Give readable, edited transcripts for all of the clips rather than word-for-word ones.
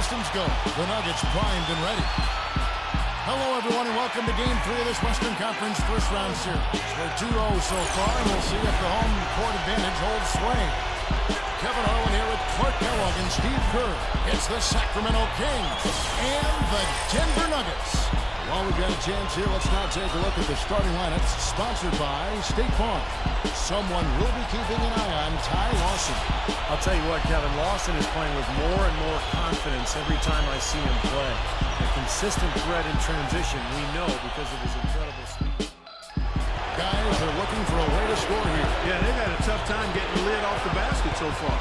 pistons go. The Nuggets primed and ready. Hello, everyone, and welcome to Game 3 of this Western Conference first-round series. We're 2-0 so far, and we'll see if the home court advantage holds sway. Kevin Harlan here with Clark Kellogg and Steve Kerr. It's the Sacramento Kings and the Denver Nuggets. While we've got a chance here, let's now take a look at the starting lineups, sponsored by State Farm. Someone will be keeping an eye on Ty Lawson. I'll tell you what, Kevin, Lawson is playing with more and more confidence every time I see him play. A consistent threat in transition, we know, because of his incredible speed. Guys are looking for a way to score here. Yeah, they've had a tough time getting the lid off the basket so far.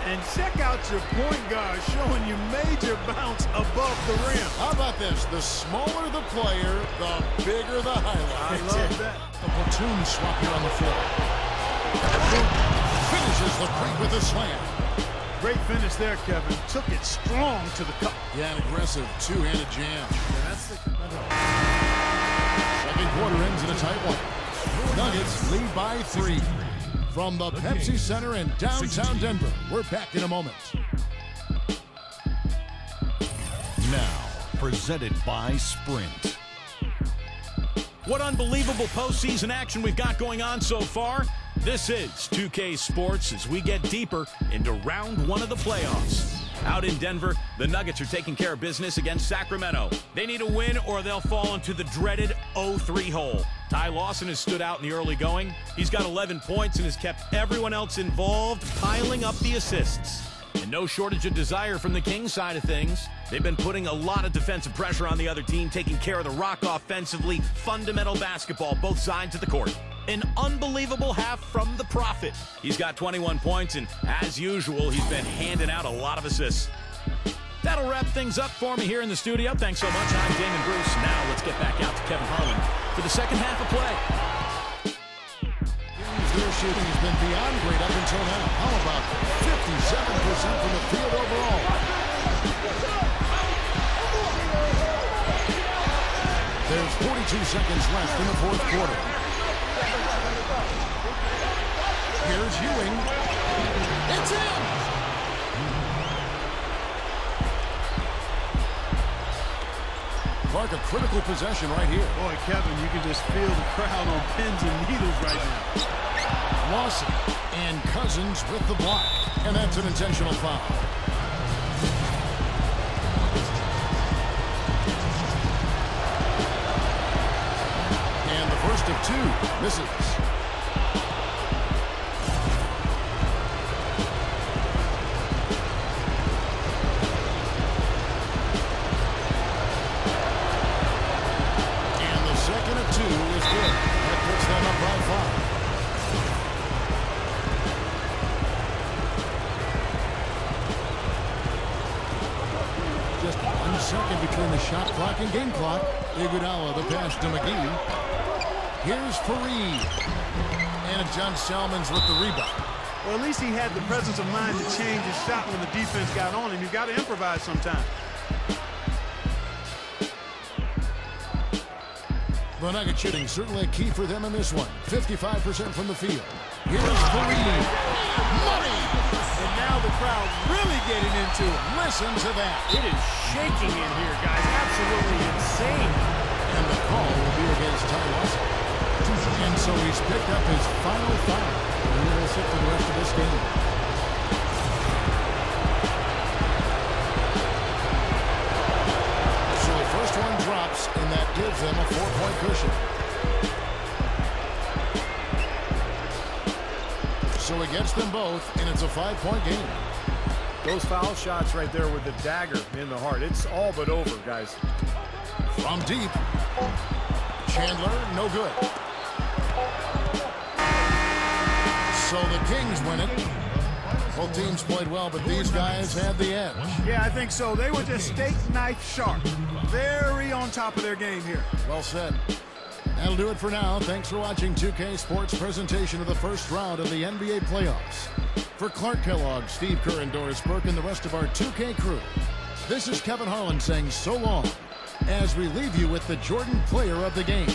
And check out your point guard showing you major bounce above the rim. How about this? The smaller the player, the bigger the highlight. I love that. A platoon swap here on the floor. Finishes the break with a slam. Great finish there, Kevin. Took it strong to the cup. Yeah, an aggressive two-handed jam. Yeah, that's the... Second quarter ends in a tight one. Nuggets lead by 3. From the Pepsi Center in downtown Denver, we're back in a moment. Now, presented by Sprint. What unbelievable postseason action we've got going on so far. This is 2K Sports as we get deeper into round 1 of the playoffs. Out in Denver, the Nuggets are taking care of business against Sacramento. They need a win or they'll fall into the dreaded 0-3 hole. Ty Lawson has stood out in the early going. He's got 11 points and has kept everyone else involved, piling up the assists. And no shortage of desire from the Kings side of things. They've been putting a lot of defensive pressure on the other team, taking care of the rock offensively, fundamental basketball, both sides of the court. An unbelievable half from the Prophet. He's got 21 points, and as usual, he's been handing out a lot of assists. That'll wrap things up for me here in the studio. Thanks so much. I'm Damon Bruce. Now let's get back out to Kevin Harlan for the second half of play. Their shooting has been beyond great up until now. How about 57% from the field overall? There's 42 seconds left in the fourth quarter. Here's Ewing. It's in! Clark, a critical possession right here. Boy, Kevin, you can just feel the crowd on pins and needles right now. Lawson and Cousins with the block. And that's an intentional foul. And the first of 2 misses. And the second of 2 is good. That puts them up by 5. Second between the shot clock and game clock. Iguodala, the pass to McGee. Here's Faried. And John Salmons with the rebound. Well, at least he had the presence of mind to change his shot when the defense got on him. You've got to improvise sometime. The Nugget shooting certainly a key for them in this one. 55% from the field. Here's Faried. Money! And now the crowd really getting into it. Listen to that. It is shaking in here, guys. Absolutely insane. And the call will be against Ty Lawson. And so he's picked up his final foul. And he will sit for the rest of this game. So the first one drops, and that gives them a 4-point cushion. So it gets them both, and it's a 5-point game. Those foul shots right there with the dagger in the heart. It's all but over, guys. From deep. Chandler, no good. So the Kings win it. Both teams played well, but these guys had the edge. Yeah, I think so. They were just steak knife sharp. Very on top of their game here. Well said. That'll do it for now. Thanks for watching 2K Sports presentation of the first round of the NBA playoffs. For Clark Kellogg, Steve Kerr, and Doris Burke, and the rest of our 2K crew, this is Kevin Harlan saying so long as we leave you with the Jordan player of the game.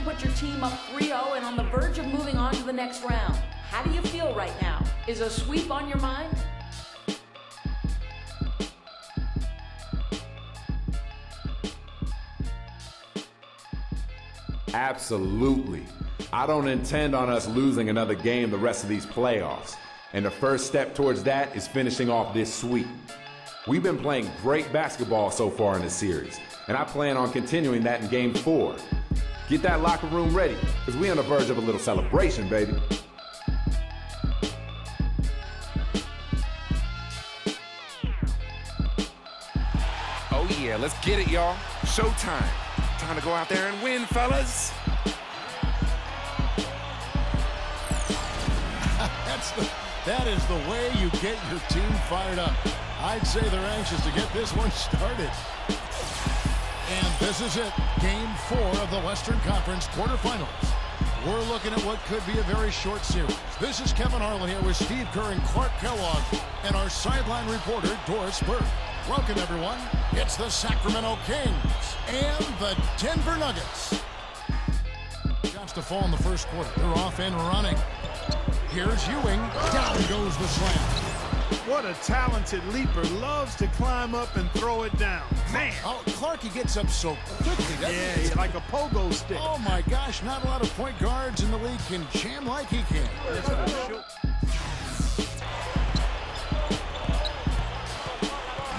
put your team up 3-0 and on the verge of moving on to the next round. How do you feel right now? Is a sweep on your mind? Absolutely. I don't intend on us losing another game the rest of these playoffs. And the first step towards that is finishing off this sweep. We've been playing great basketball so far in this series, and I plan on continuing that in Game 4. Get that locker room ready, because we're on the verge of a little celebration, baby. Oh yeah, let's get it, y'all. Showtime. Time to go out there and win, fellas. That is the way you get your team fired up. I'd say they're anxious to get this one started. And this is it, Game 4 of the Western Conference quarterfinals. We're looking at what could be a very short series. This is Kevin Harlan here with Steve Kerr and Clark Kellogg and our sideline reporter, Doris Burke. Welcome, everyone. It's the Sacramento Kings and the Denver Nuggets. Shots to fall in the first quarter. They're off and running. Here's Ewing. Down goes the slam. What a talented leaper. Loves to climb up and throw it down. Man. Oh, Clark, he gets up so quickly. Yeah, he's like a pogo stick. Oh, my gosh. Not a lot of point guards in the league can jam like he can.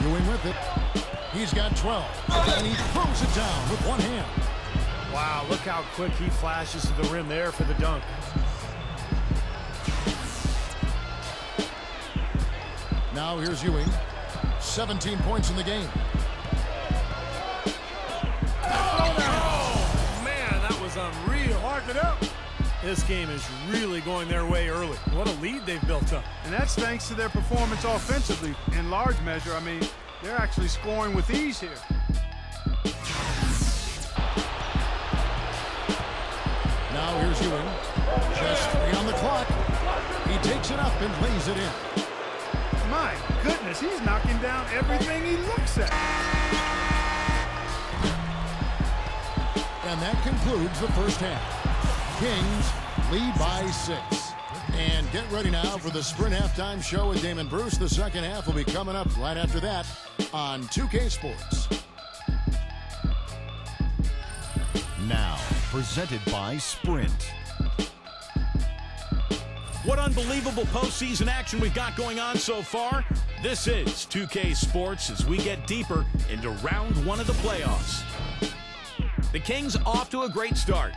Ewing with it. He's got 12. And he throws it down with one hand. Wow, look how quick he flashes to the rim there for the dunk. Now here's Ewing. 17 points in the game. Oh, man, that was unreal. Mark it up. This game is really going their way early. What a lead they've built up. And that's thanks to their performance offensively. In large measure, I mean, they're actually scoring with ease here. Now here's Ewing. Just 3 on the clock. He takes it up and lays it in. My goodness, he's knocking down everything he looks at. And that concludes the first half. Kings lead by 6. And get ready now for the Sprint halftime show with Damon Bruce. The second half will be coming up right after that on 2K Sports. Now, presented by Sprint. What unbelievable postseason action we've got going on so far. This is 2K Sports as we get deeper into round 1 of the playoffs. The Kings off to a great start.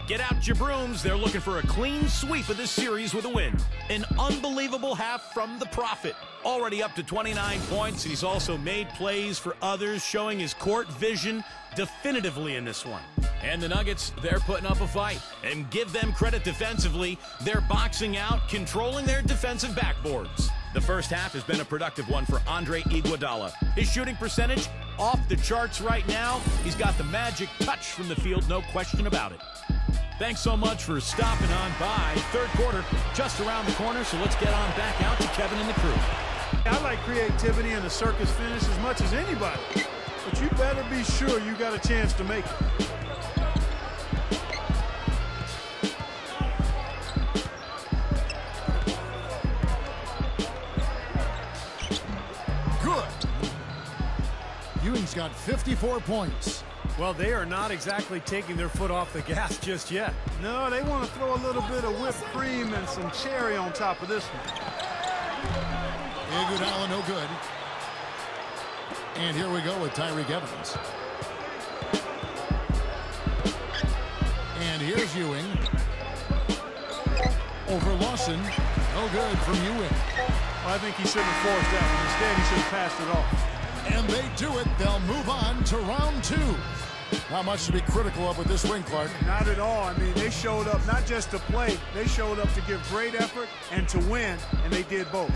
Get out your brooms. They're looking for a clean sweep of this series with a win. An unbelievable half from the Prophet. Already up to 29 points. He's also made plays for others, showing his court vision definitively in this one. And the Nuggets, they're putting up a fight. And give them credit defensively. They're boxing out, controlling their defensive backboards. The first half has been a productive one for Andre Iguodala. His shooting percentage off the charts right now. He's got the magic touch from the field, no question about it. Thanks so much for stopping on by. Third quarter just around the corner, so let's get on back out to Kevin and the crew. I like creativity and a circus finish as much as anybody. But you better be sure you got a chance to make it. Good. Ewing's got 54 points. Well, they are not exactly taking their foot off the gas just yet. No, they want to throw a little bit of whipped cream and some cherry on top of this one. Iguodala no good. And here we go with TYREKE Evans. And here's Ewing. Over Lawson. No good from Ewing. Well, I think he shouldn't have forced that one. Instead, he should have passed it off. And they do it. They'll move on to round 2. Not much to be critical of with this win, Clark. Not at all. I mean, they showed up not just to play. They showed up to give great effort and to win, and they did both.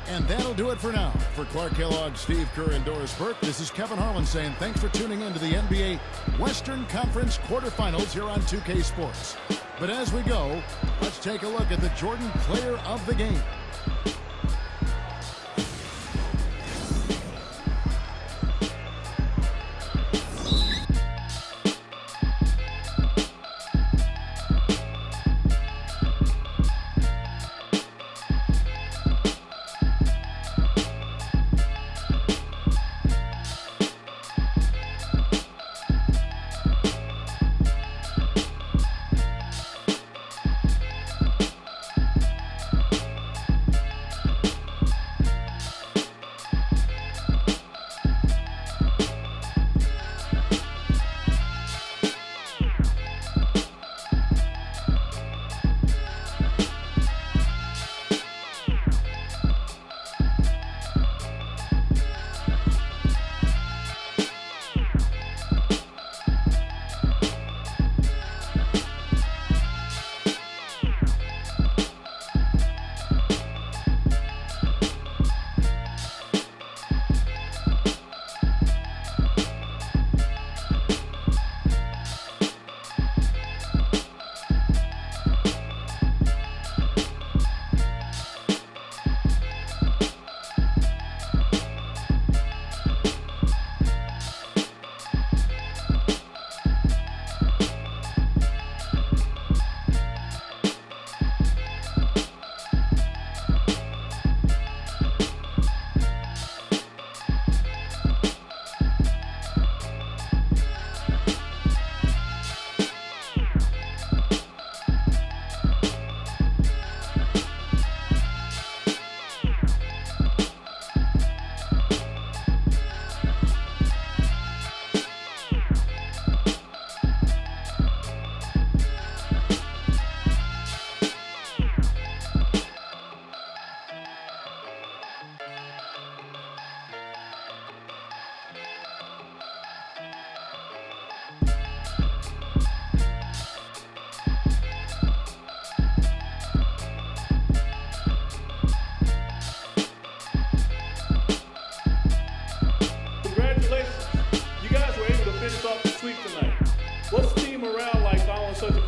And that'll do it for now. For Clark Kellogg, Steve Kerr, and Doris Burke, this is Kevin Harlan saying thanks for tuning in to the NBA Western Conference quarterfinals here on 2K Sports. But as we go, let's take a look at the Jordan player of the game.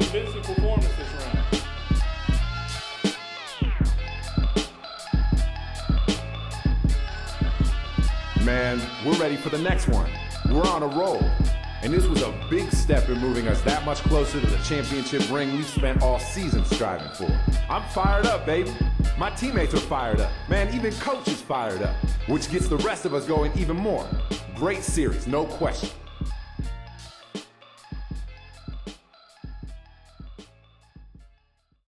convincing performance this round. Man, we're ready for the next one. We're on a roll. And this was a big step in moving us that much closer to the championship ring we've spent all season striving for. I'm fired up, baby. My teammates are fired up. Man, even coach is fired up, which gets the rest of us going even more. Great series, no question.